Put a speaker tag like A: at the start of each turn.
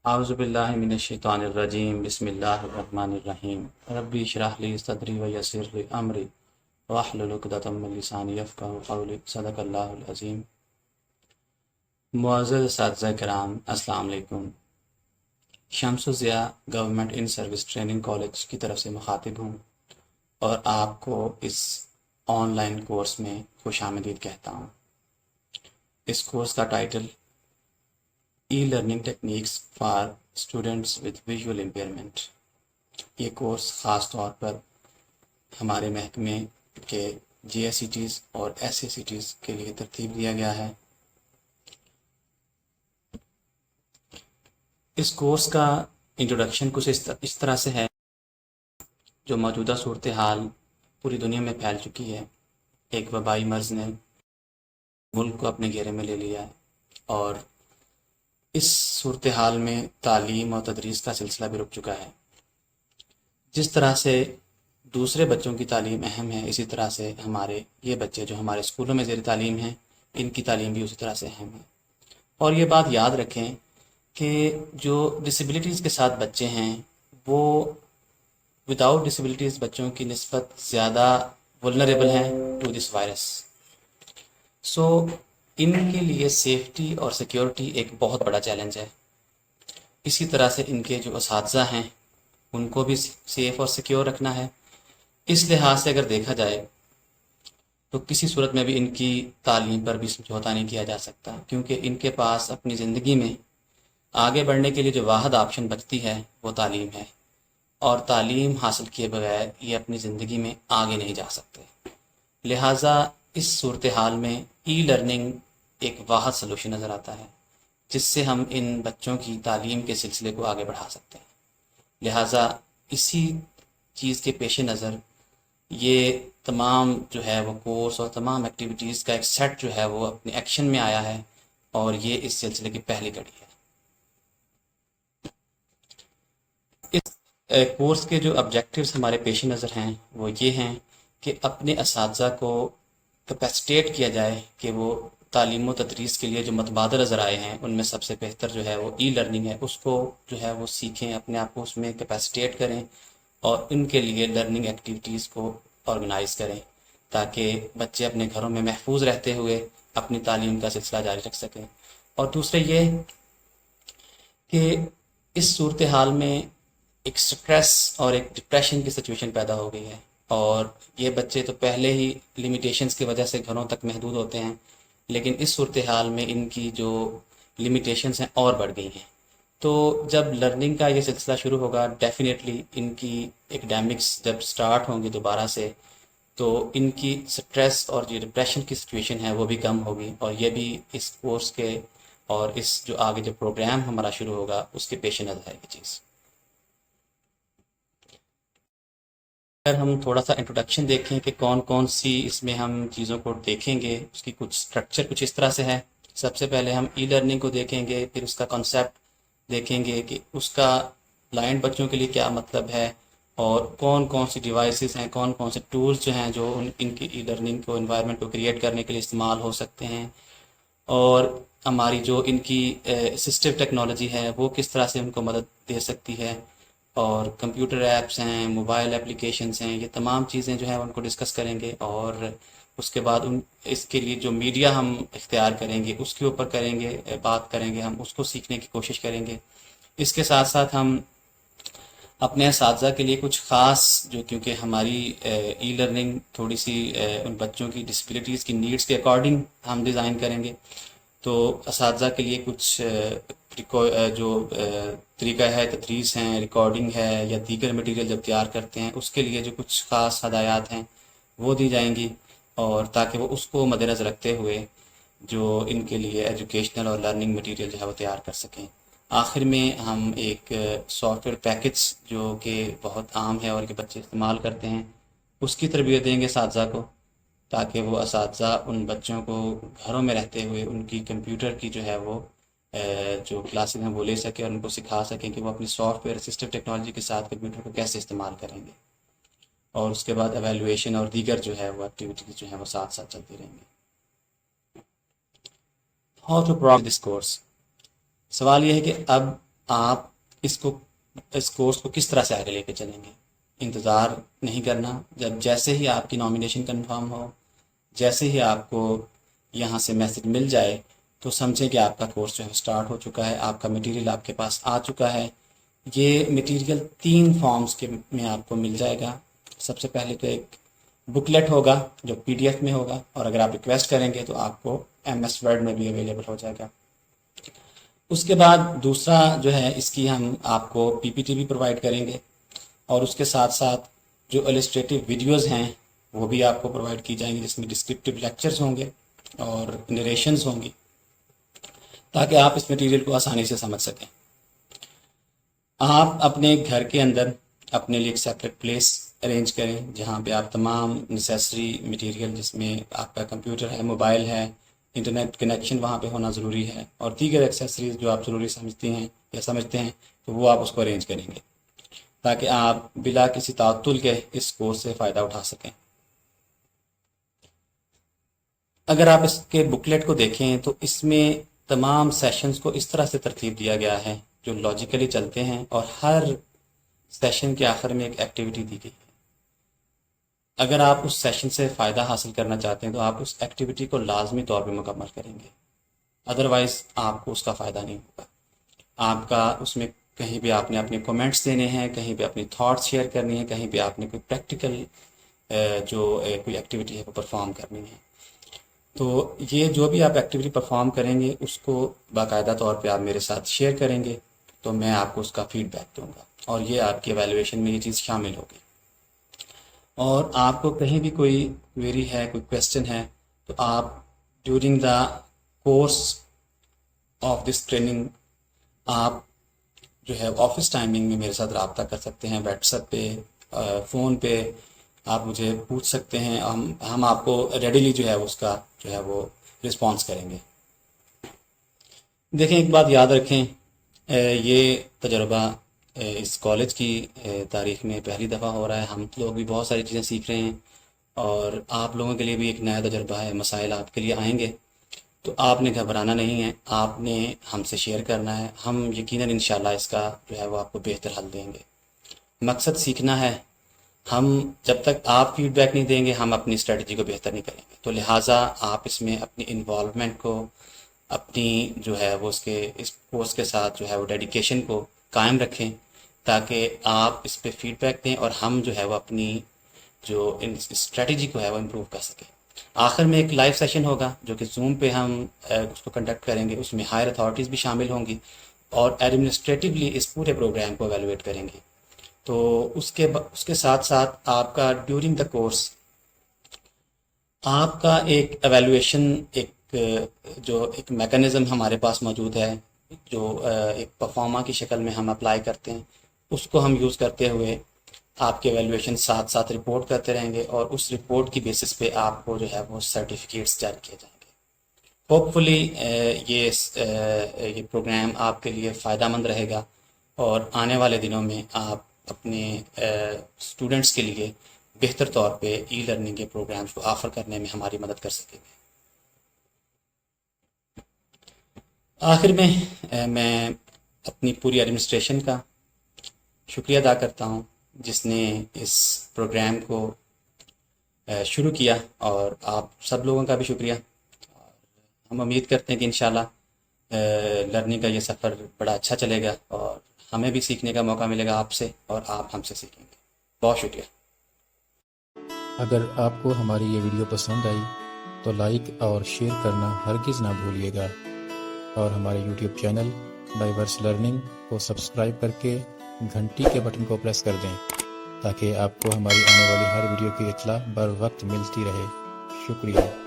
A: اعوذ باللہ من الشیطان الرجیم بسم اللہ الرحمن الرحیم ربی اشرح لی صدری ویسر لی امری واحلل عقدۃ من لسانی یفقہوا قولی صدق اللہ العظیم۔ معزز اساتذہ کرام، السلام علیکم۔ شمس الضیاء گورنمنٹ ان سروس ٹریننگ کالج کی طرف سے مخاطب ہوں اور آپ کو اس آن لائن کورس میں خوش آمدید کہتا ہوں۔ اس کورس کا title e learning techniques for students with visual impairment. یہ کورس خاص طور پر ہمارے محکمے کے جی ایس سی ٹیز اور ایس سی سی ٹیز کے لیے ترتیب دیا گیا ہے۔ اس کورس کا انٹروڈکشن کچھ اس طرح سے ہے، جو موجودہ صورتحال پوری دنیا میں پھیل چکی ہے۔ ایک وبائی مرض نے ملک کو اپنے گھیرے میں لے لیا ہے، اور اس صورتحال میں تعلیم اور تدریس کا سلسلہ بھی رک چکا ہے۔ جس طرح سے دوسرے بچوں کی تعلیم اہم ہے، اسی طرح سے ہمارے یہ بچے جو ہمارے اسکولوں میں زیر تعلیم ہیں، ان کی تعلیم بھی اسی طرح سے اہم ہے۔ اور یہ بات یاد رکھیں کہ جو ڈسیبلٹیز کے ساتھ بچے ہیں وہ وداؤٹ ڈسیبلٹیز بچوں کی نسبت زیادہ ولنریبل ہیں ٹو دس وائرس۔ سو ان کے لیے سیفٹی اور سیکیورٹی ایک بہت بڑا چیلنج ہے۔ اسی طرح سے ان کے جو اساتذہ ہیں ان کو بھی سیف اور سیکیور رکھنا ہے۔ اس لحاظ سے اگر دیکھا جائے تو کسی صورت میں بھی ان کی تعلیم پر بھی سمجھوتہ نہیں کیا جا سکتا، کیونکہ ان کے پاس اپنی زندگی میں آگے بڑھنے کے لیے جو واحد آپشن بچتی ہے وہ تعلیم ہے، اور تعلیم حاصل کیے بغیر یہ اپنی زندگی میں آگے نہیں جا سکتے۔ لہٰذا اس صورتحال میں ای لرننگ ایک واحد سلوشن نظر آتا ہے جس سے ہم ان بچوں کی تعلیم کے سلسلے کو آگے بڑھا سکتے ہیں۔ لہٰذا اسی چیز کے پیش نظر یہ تمام جو ہے وہ کورس اور تمام ایکٹیویٹیز کا ایک سیٹ جو ہے وہ اپنے ایکشن میں آیا ہے، اور یہ اس سلسلے کی پہلی کڑی ہے۔ اس کورس کے جو آبجیکٹیوز ہمارے پیش نظر ہیں وہ یہ ہیں کہ اپنے اساتذہ کو کیپیسٹیٹ کیا جائے کہ وہ تعلیم و تدریس کے لیے جو متبادل ذرائع ہیں ان میں سب سے بہتر جو ہے وہ ای لرننگ ہے، اس کو جو ہے وہ سیکھیں، اپنے آپ کو اس میں کیپیسٹیٹ کریں اور ان کے لیے لرننگ ایکٹیویٹیز کو آرگنائز کریں تاکہ بچے اپنے گھروں میں محفوظ رہتے ہوئے اپنی تعلیم کا سلسلہ جاری رکھ سکیں۔ اور دوسرے یہ کہ اس صورتحال میں ایک سٹریس اور ایک ڈپریشن کی سچویشن پیدا ہو گئی ہے، اور یہ بچے تو پہلے ہی لمیٹیشنز کی وجہ سے گھروں تک محدود ہوتے ہیں، لیکن اس صورتحال میں ان کی جو لمیٹیشنز ہیں اور بڑھ گئی ہیں۔ تو جب لرننگ کا یہ سلسلہ شروع ہوگا، ڈیفینیٹلی ان کی ایکڈیمکس جب سٹارٹ ہوں گے دوبارہ سے، تو ان کی سٹریس اور جو ڈپریشن کی سچویشن ہے وہ بھی کم ہوگی، اور یہ بھی اس کورس کے اور اس جو آگے جو پروگرام ہمارا شروع ہوگا اس کے پیش نظر ہے یہ چیز۔ اگر ہم تھوڑا سا انٹروڈکشن دیکھیں کہ کون کون سی اس میں ہم چیزوں کو دیکھیں گے، اس کی کچھ سٹرکچر کچھ اس طرح سے ہے۔ سب سے پہلے ہم ای لرننگ کو دیکھیں گے، پھر اس کا کنسیپٹ دیکھیں گے کہ اس کا بلائنڈ بچوں کے لیے کیا مطلب ہے، اور کون کون سی ڈیوائسز ہیں، کون کون سے ٹولز جو ہیں جو ان کی ای لرننگ کو انوائرمنٹ کو کریٹ کرنے کے لیے استعمال ہو سکتے ہیں، اور ہماری جو ان کی اسسٹو ٹیکنالوجی ہے وہ کس طرح سے ان کو مدد دے سکتی ہے، اور کمپیوٹر ایپس ہیں، موبائل اپلیکیشنز ہیں، یہ تمام چیزیں جو ہیں ان کو ڈسکس کریں گے۔ اور اس کے بعد اس کے لیے جو میڈیا ہم اختیار کریں گے اس کے اوپر کریں گے، بات کریں گے، ہم اس کو سیکھنے کی کوشش کریں گے۔ اس کے ساتھ ساتھ ہم اپنے اساتذہ کے لیے کچھ خاص جو، کیونکہ ہماری ای لرننگ تھوڑی سی ان بچوں کی ڈسبلٹیز کی نیڈس کے اکارڈنگ ہم ڈیزائن کریں گے، تو اساتذہ کے لیے کچھ جو طریقہ ہے تدریس ہیں، ریکارڈنگ ہے یا دیگر مٹیریل جب تیار کرتے ہیں اس کے لیے جو کچھ خاص ہدایات ہیں وہ دی جائیں گی، اور تاکہ وہ اس کو مد نظر رکھتے ہوئے جو ان کے لیے ایجوکیشنل اور لرننگ مٹیریل جو ہے وہ تیار کر سکیں۔ آخر میں ہم ایک سافٹ ویئر پیکج جو کہ بہت عام ہے اور کہ بچے استعمال کرتے ہیں اس کی تربیت دیں گے اساتذہ کو، تاکہ وہ اساتذہ ان بچوں کو گھروں میں رہتے ہوئے ان کی کمپیوٹر کی جو ہے وہ جو کلاسز ہیں وہ لے سکیں اور ان کو سکھا سکیں کہ وہ اپنی سافٹ ویئر اسسٹو ٹیکنالوجی کے ساتھ کمپیوٹر کو کیسے استعمال کریں گے، اور اس کے بعد ایویلویشن اور دیگر جو ہے وہ ایکٹیویٹیز جو ہیں وہ ساتھ ساتھ چلتی رہیں گی۔ How to program this course. سوال یہ ہے کہ اب آپ اس کورس کو کس طرح سے آگے لے کے چلیں گے. انتظار نہیں کرنا، جیسے ہی آپ کی نامینیشن کنفرم ہو، جیسے ہی آپ کو یہاں سے میسج مل جائے تو سمجھیں کہ آپ کا کورس جو ہے سٹارٹ ہو چکا ہے، آپ کا مٹیریل آپ کے پاس آ چکا ہے. یہ مٹیریل 3 فارمز کے میں آپ کو مل جائے گا. سب سے پہلے تو ایک بکلیٹ ہوگا جو PDF میں ہوگا، اور اگر آپ ریکویسٹ کریں گے تو آپ کو MS ورڈ میں بھی اویلیبل ہو جائے گا. اس کے بعد دوسرا جو ہے اس کی ہم آپ کو PPT بھی پرووائڈ کریں گے، اور اس کے ساتھ ساتھ جو السٹریٹو ویڈیوز ہیں وہ بھی آپ کو پرووائڈ کی جائیں گی، جس میں ڈسکرپٹیو لیکچرز ہوں گے اور نریشنز ہوں گی، تاکہ آپ اس مٹیریل کو آسانی سے سمجھ سکیں. آپ اپنے گھر کے اندر اپنے لیے ایک سیپریٹ پلیس ارینج کریں جہاں پہ آپ تمام نیسیسری مٹیریل، جس میں آپ کا کمپیوٹر ہے، موبائل ہے، انٹرنیٹ کنیکشن وہاں پہ ہونا ضروری ہے، اور دیگر ایکسیسریز جو آپ ضروری سمجھتے ہیں تو وہ آپ اس کو ارینج کریں گے، تاکہ آپ بلا کسی تعطل کے اس کورس سے فائدہ اٹھا سکیں. اگر آپ اس کے بکلیٹ کو دیکھیں تو اس میں تمام سیشنز کو اس طرح سے ترتیب دیا گیا ہے جو لاجیکلی چلتے ہیں، اور ہر سیشن کے آخر میں ایک ایکٹیویٹی دی گئی ہے. اگر آپ اس سیشن سے فائدہ حاصل کرنا چاہتے ہیں تو آپ اس ایکٹیویٹی کو لازمی طور پہ مکمل کریں گے، ادروائز آپ کو اس کا فائدہ نہیں ہوگا. آپ کا اس میں کہیں بھی آپ نے اپنے کومنٹس دینے ہیں، کہیں بھی اپنی تھاٹس شیئر کرنی ہے، کہیں بھی آپ نے کوئی پریکٹیکل کوئی ایکٹیویٹی ہے وہ پرفارم کرنی ہے. تو یہ جو بھی آپ ایکٹیویٹی پرفارم کریں گے اس کو باقاعدہ طور پہ آپ میرے ساتھ شیئر کریں گے، تو میں آپ کو اس کا فیڈ بیک دوں گا، اور یہ آپ کی ایویلویشن میں یہ چیز شامل ہوگی. اور آپ کو کہیں بھی کوئی کویری ہے، کوئی کویسچن ہے، تو آپ during the course of this training آپ جو ہے آفس ٹائمنگ میں میرے ساتھ رابطہ کر سکتے ہیں، واٹس ایپ پہ، فون پہ آپ مجھے پوچھ سکتے ہیں. ہم آپ کو ریڈیلی جو ہے اس کا جو ہے وہ رسپانس کریں گے. دیکھیں، ایک بات یاد رکھیں، یہ تجربہ اس کالج کی تاریخ میں پہلی دفعہ ہو رہا ہے. ہم لوگ بھی بہت ساری چیزیں سیکھ رہے ہیں، اور آپ لوگوں کے لیے بھی ایک نیا تجربہ ہے. مسائل آپ کے لیے آئیں گے تو آپ نے گھبرانا نہیں ہے، آپ نے ہم سے شیئر کرنا ہے. ہم یقیناً انشاءاللہ اس کا جو ہے وہ آپ کو بہتر حل دیں گے. مقصد سیکھنا ہے. ہم جب تک آپ فیڈ بیک نہیں دیں گے ہم اپنی اسٹریٹجی کو بہتر نہیں کریں گے. تو لہٰذا آپ اس میں اپنی انوالومنٹ کو، اپنی جو ہے وہ اس کورس کے ساتھ جو ہے وہ ڈیڈیکیشن کو قائم رکھیں، تاکہ آپ اس پہ فیڈ بیک دیں اور ہم جو ہے وہ اپنی جو اسٹریٹجی کو ہے وہ امپروو کر سکیں. آخر میں ایک لائیو سیشن ہوگا جو کہ زوم پہ ہم اس کو کنڈکٹ کریں گے. اس میں ہائر اتھارٹیز بھی شامل ہوں گی اور ایڈمنسٹریٹولی اس پورے پروگرام کو ایویلویٹ کریں گے. تو اس کے ساتھ ساتھ آپ کا ڈیورنگ دا کورس آپ کا ایک ایویلویشن جو ایک میکانزم ہمارے پاس موجود ہے، جو ایک پرفارما کی شکل میں ہم اپلائی کرتے ہیں، اس کو ہم یوز کرتے ہوئے آپ کے ایویلویشن ساتھ ساتھ رپورٹ کرتے رہیں گے، اور اس رپورٹ کی بیسس پہ آپ کو جو ہے وہ سرٹیفکیٹس جاری کیے جائیں گے. ہوپ فلی یہ پروگرام آپ کے لیے فائدہ مند رہے گا، اور آنے والے دنوں میں آپ اپنے اسٹوڈنٹس کے لیے بہتر طور پہ ای لرننگ کے پروگرامز کو آفر کرنے میں ہماری مدد کر سکیں گے. آخر میں اپنی پوری ایڈمنسٹریشن کا شکریہ ادا کرتا ہوں جس نے اس پروگرام کو شروع کیا، اور آپ سب لوگوں کا بھی شکریہ. ہم امید کرتے ہیں کہ انشاءاللہ لرننگ کا یہ سفر بڑا اچھا چلے گا، اور ہمیں بھی سیکھنے کا موقع ملے گا آپ سے، اور آپ ہم سے سیکھیں گے. بہت شکریہ.
B: اگر آپ کو ہماری یہ ویڈیو پسند آئی تو لائک اور شیئر کرنا ہرگز نہ بھولیے گا، اور ہمارے یوٹیوب چینل ڈائیورس لرننگ کو سبسکرائب کر کے گھنٹی کے بٹن کو پریس کر دیں تاکہ آپ کو ہماری آنے والی ہر ویڈیو کی اطلاع بر وقت ملتی رہے. شکریہ.